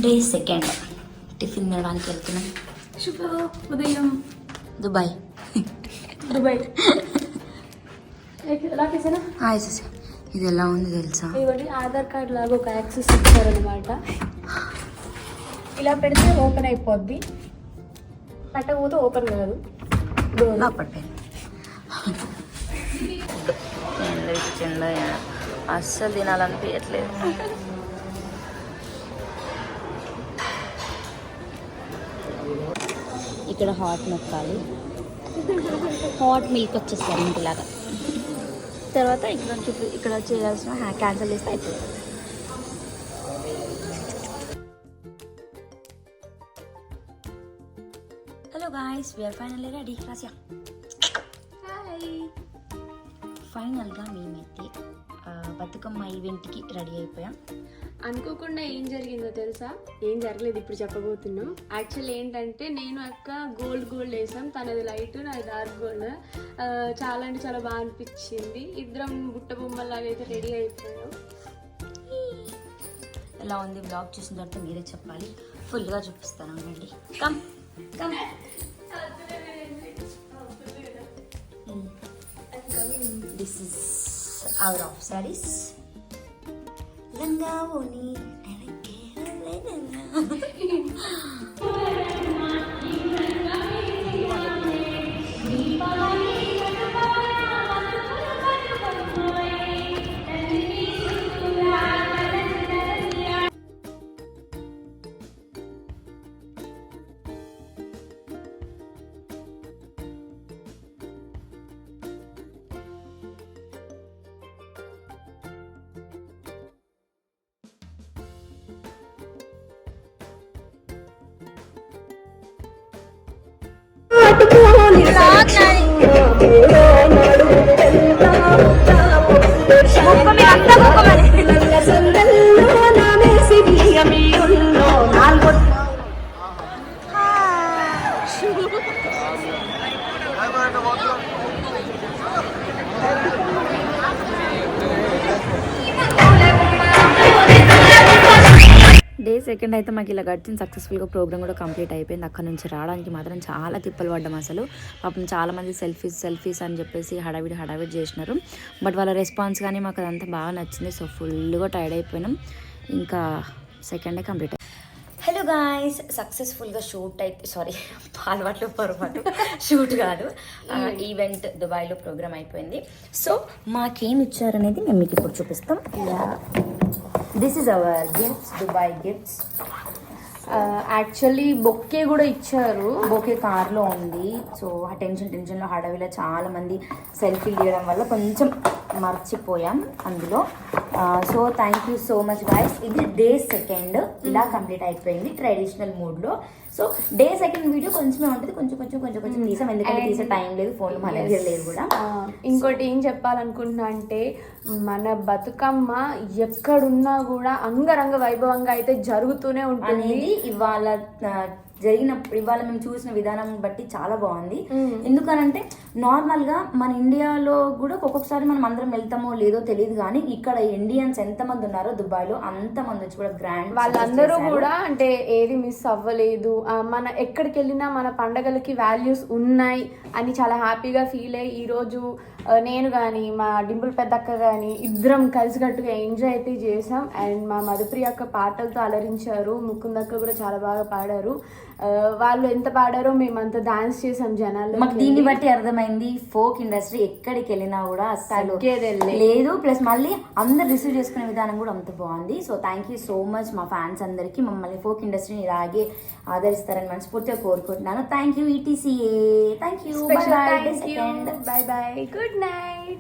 Day second tiffin తినడానికి వెళ్తున్నాం. శుభ ఉదయం. దుబాయ్ ఇది ఎలా ఉంది తెలుసా? ఇవ్వండి, ఆధార్ కార్డ్ లాగా ఒక యాక్సెస్ ఇచ్చారనమాట. ఇలా పెడితే ఓపెన్ అయిపోద్ది, పెట్టకపోతే ఓపెన్ కాదు. అస్సలు తినాలనిపించట్లేదు. ఇక్కడ హాట్ నొక్కాలి, హాట్ మిల్క్ వచ్చేస్తారు ఇంటిలాగా. తర్వాత ఇక్కడ చేయాల్సిన క్యాన్సిల్ చేస్తే అయిపోతుంది. Hello guys, we are finally ready. రాసియా ఫైనల్గా మేమైతే బతుకమ్మ ఈవెంట్కి రెడీ అయిపోయాం. అనుకోకుండా ఏం జరిగిందో తెలుసా? ఏం జరగలేదు, ఇప్పుడు చెప్పబోతున్నాం. యాక్చువల్ ఏంటంటే నేను అక్క గోల్డ్ వేసాం, తనది లైట్ నాది డార్క్ గోల్డ్. చాలా అంటే చాలా బాగా అనిపించింది. ఇద్దరం బుట్ట బొమ్మలాగా అయితే రెడీ అయిపోయాం. ఎలా ఉంది బ్లాగ్ చూసిన తర్వాత మీరే చెప్పాలి. ఫుల్గా చూపిస్తాను అండి. Come come. This is our of saris. లంగా ఓని డే సెకండ్ అయితే మాకు ఇలా గడిచిన సక్సెస్ఫుల్గా ప్రోగ్రామ్ కూడా కంప్లీట్ అయిపోయింది. అక్కడ నుంచి రావడానికి మాత్రం చాలా తిప్పలు పడ్డాం. అసలు పాపం చాలామంది సెల్ఫీస్ అని చెప్పేసి హడావిడి చేసినారు. బట్ వాళ్ళ రెస్పాన్స్ కానీ మాకు అదంతా బాగా నచ్చింది. సో ఫుల్గా టైర్డ్ అయిపోయినాం. ఇంకా second day complete. Hello guys, సక్సెస్ఫుల్గా షూట్ అయితే పొరపాటు షూట్ కాదు, ఈవెంట్ దుబాయ్లో ప్రోగ్రామ్ అయిపోయింది. సో మాకేం ఇచ్చారనేది మేము మీకు ఇప్పుడు చూపిస్తాం. This is our gifts, Dubai gifts. Actually bouquet కూడా ఇచ్చారు. బొకే కార్లో ఉంది. సో ఆ టెన్షన్లో హడావిలో చాలా మంది సెల్ఫీ తీయడం వల్ల కొంచెం మర్చిపోయాం అందులో. So thank you so much guys. ఇది డే సెకండ్ ఇలా కంప్లీట్ అయిపోయింది ట్రెడిషనల్ మూడ్లో. సో డే సెకండ్ వీడియో కొంచెమే ఉంటుంది, కొంచెం తీసాం, ఎందుకంటే తీసే టైం లేదు, ఫోన్ మన దగ్గర లేదు కూడా. ఇంకోటి ఏం చెప్పాలనుకుంటున్నా అంటే, మన బతుకమ్మ ఎక్కడున్నా కూడా అంగరంగ వైభవంగా అయితే జరుగుతూనే ఉంటుంది. ఇవాళ మేము చూసిన విధానం బట్టి చాలా బాగుంది. ఎందుకనంటే నార్మల్గా మన ఇండియాలో కూడా ఒక్కొక్కసారి మనం అందరం వెళ్తామో లేదో తెలియదు, కానీ ఇక్కడ ఇండియన్స్ ఎంతమంది ఉన్నారో దుబాయ్లో అంతమంది వచ్చి కూడా గ్రాండ్ వాళ్ళందరూ కూడా అంటే ఏది మిస్ అవ్వలేదు. మన ఎక్కడికి వెళ్ళినా మన పండగలకి వాల్యూస్ ఉన్నాయి అని చాలా హ్యాపీగా ఫీల్ అయ్యి ఈరోజు నేను కానీ మా డింపుల్ పెద్దక్క కానీ ఇద్దరం కలిసికట్టుగా ఎంజాయ్ అయితే చేసాం. అండ్ మా మధుప్రియ అక్క పాటలతో అలరించారు, ముకుందక్క కూడా చాలా బాగా పాడారు. వాళ్ళు ఎంత పాడారో మేమంత డాన్స్ చేసాం జనాలు. మాకు దీన్ని బట్టి అర్థమైంది ఫోక్ ఇండస్ట్రీ ఎక్కడికి వెళ్ళినా కూడా అసలు లేదు. ప్లస్ మళ్ళీ అందరు రిసీవ్ చేసుకునే విధానం కూడా అంత బాగుంది. So thank you so much మా ఫ్యాన్స్ అందరికీ. మమ్మల్ని ఫోక్ ఇండస్ట్రీని ఇలాగే ఆదరిస్తారని మనస్ఫూర్తిగా కోరుకుంటున్నాను. Thank you ETCA. Thank you. By by. Good night.